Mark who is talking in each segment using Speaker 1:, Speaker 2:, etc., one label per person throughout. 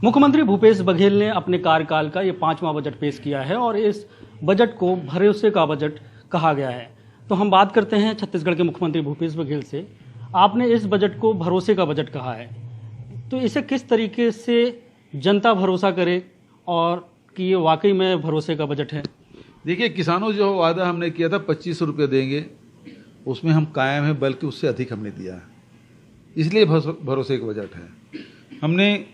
Speaker 1: मुख्यमंत्री भूपेश बघेल ने अपने कार्यकाल का ये 5वां बजट पेश किया है और इस बजट को भरोसे का बजट कहा गया है। तो हम बात करते हैं छत्तीसगढ़ के मुख्यमंत्री भूपेश बघेल से। आपने इस बजट को भरोसे का बजट कहा है, तो इसे किस तरीके से जनता भरोसा करे और कि ये वाकई में भरोसे का बजट है?
Speaker 2: देखिए, किसानों जो वादा हमने किया था 2500 रुपये देंगे, उसमें हम कायम हैं, बल्कि उससे अधिक हमने दिया है। इसलिए भरोसे का बजट है। हमने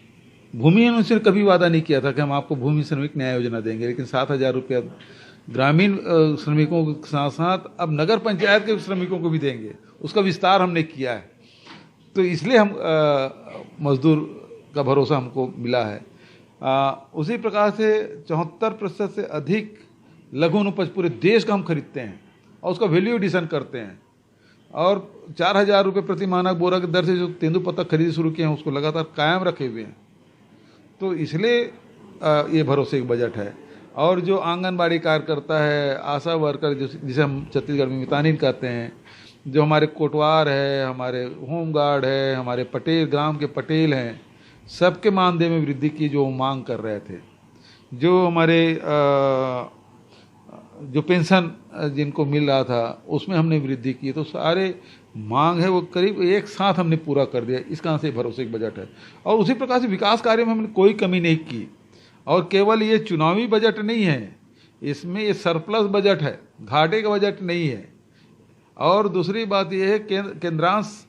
Speaker 2: भूमि उनसे कभी वादा नहीं किया था कि हम आपको भूमि श्रमिक न्याय योजना देंगे, लेकिन 7,000 रुपया ग्रामीण श्रमिकों के साथ साथ अब नगर पंचायत के श्रमिकों को भी देंगे। उसका विस्तार हमने किया है। तो इसलिए हम मजदूर का भरोसा हमको मिला है। उसी प्रकार से 74% से अधिक लघु उपज पूरे देश का हम खरीदते हैं और उसका वैल्यू एडिशन करते हैं। और 4,000 रुपये प्रति मानक बोरा की दर से जो तेंदुपत्ता खरीद शुरू किए हैं, उसको लगातार कायम रखे हुए हैं। तो इसलिए ये भरोसे का बजट है। और जो आंगनबाड़ी कार्यकर्ता है, आशा वर्कर, जिसे हम छत्तीसगढ़ में मितानिन कहते हैं, जो हमारे कोटवार है, हमारे होमगार्ड है, हमारे पटेल, ग्राम के पटेल हैं, सबके मानदेय में वृद्धि की जो मांग कर रहे थे। जो हमारे जो पेंशन जिनको मिल रहा था उसमें हमने वृद्धि की। तो सारे मांग है वो करीब एक साथ हमने पूरा कर दिया। इस कारण से भरोसे का बजट है। और उसी प्रकार से विकास कार्य में हमने कोई कमी नहीं की। और केवल ये चुनावी बजट नहीं है, इसमें ये सरप्लस बजट है, घाटे का बजट नहीं है। और दूसरी बात यह है केंद्रांश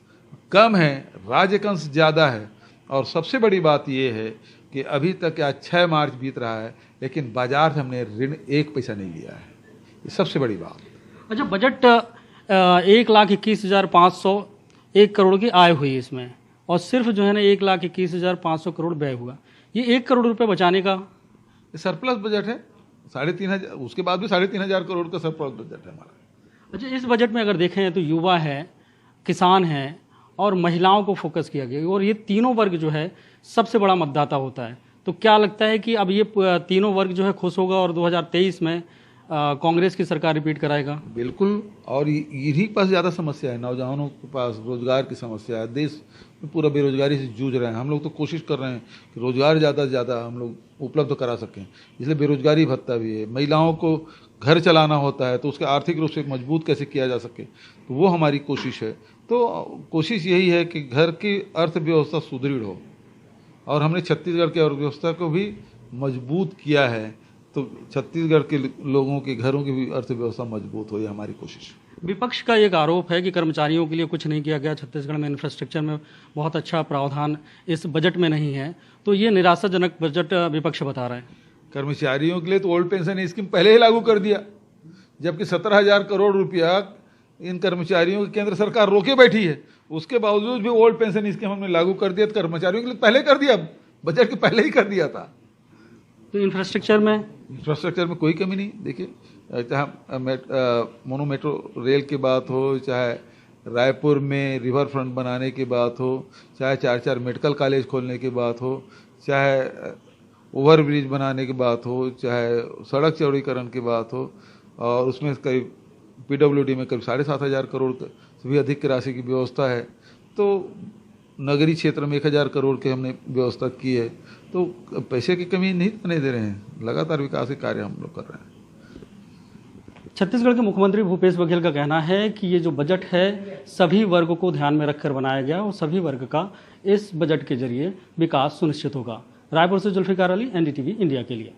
Speaker 2: कम है, राज्य का अंश ज़्यादा है। और सबसे बड़ी बात यह है कि अभी तक आज 6 मार्च बीत रहा है, लेकिन बाजार से हमने ऋण 1 पैसा नहीं लिया है। ये सबसे बड़ी बात।
Speaker 1: अच्छा, बजट 1,21,500 1 करोड़ की आय हुई इसमें, और सिर्फ जो है ना 1,21,500 करोड़ व्यय हुआ। ये 1 करोड़ रुपए बचाने का
Speaker 2: सरप्लस बजट है। 3,500, उसके बाद भी 3,500 करोड़ का सरप्लस बजट है हमारा।
Speaker 1: अच्छा, इस बजट में अगर देखें तो युवा है, किसान है और महिलाओं को फोकस किया गया, और ये तीनों वर्ग जो है सबसे बड़ा मतदाता होता है। तो क्या लगता है कि अब ये तीनों वर्ग जो है खुश होगा और 2023 में कांग्रेस की सरकार रिपीट कराएगा?
Speaker 2: बिल्कुल। और इन्हीं पास ज़्यादा समस्या है, नौजवानों के पास रोजगार की समस्या है। देश में पूरा बेरोजगारी से जूझ रहे हैं। हम लोग तो कोशिश कर रहे हैं कि रोजगार ज़्यादा से ज़्यादा हम लोग उपलब्ध करा सकें, इसलिए बेरोजगारी भत्ता भी है। महिलाओं को घर चलाना होता है, तो उसके आर्थिक रूप से मजबूत कैसे किया जा सके, तो वो हमारी कोशिश है। तो कोशिश यही है कि घर की अर्थव्यवस्था सुदृढ़ हो, और हमने छत्तीसगढ़ की अर्थव्यवस्था को भी मजबूत किया है। तो छत्तीसगढ़ के लोगों के घरों की भी अर्थव्यवस्था मजबूत हो, ये हमारी कोशिश।
Speaker 1: विपक्ष का एक आरोप है कि कर्मचारियों के लिए कुछ नहीं किया गया। छत्तीसगढ़ में इंफ्रास्ट्रक्चर में बहुत अच्छा प्रावधान इस बजट में नहीं है। तो ये निराशाजनक बजट विपक्ष बता रहा है।
Speaker 2: कर्मचारियों के लिए तो ओल्ड पेंशन स्कीम पहले ही लागू कर दिया, जबकि 17,000 करोड़ रुपया इन कर्मचारियों की केंद्र सरकार रोके बैठी है। उसके बावजूद भी ओल्ड पेंशन स्कीम हमने लागू कर दिया। तो कर्मचारियों के लिए पहले कर दिया, बजट के पहले ही कर दिया था।
Speaker 1: तो इंफ्रास्ट्रक्चर में
Speaker 2: कोई कमी नहीं। देखिए, चाहे मोनो मेट्रो रेल की बात हो, चाहे रायपुर में रिवर फ्रंट बनाने की बात हो, चाहे 4-4 मेडिकल कॉलेज खोलने की बात हो, चाहे ओवर ब्रिज बनाने की बात हो, चाहे सड़क चौड़ीकरण की बात हो, और उसमें करीब PWD में करीब 7,500 करोड़ से भी अधिक की राशि की व्यवस्था है। तो नगरीय क्षेत्र में 1,000 करोड़ की हमने व्यवस्था की है। तो पैसे की कमी नहीं आने दे रहे हैं, लगातार विकास के कार्य हम लोग कर रहे हैं।
Speaker 1: छत्तीसगढ़ के मुख्यमंत्री भूपेश बघेल का कहना है कि ये जो बजट है सभी वर्ग को ध्यान में रखकर बनाया गया और सभी वर्ग का इस बजट के जरिए विकास सुनिश्चित होगा। रायपुर से जुल्फिकार अली, NDTV इंडिया के लिए।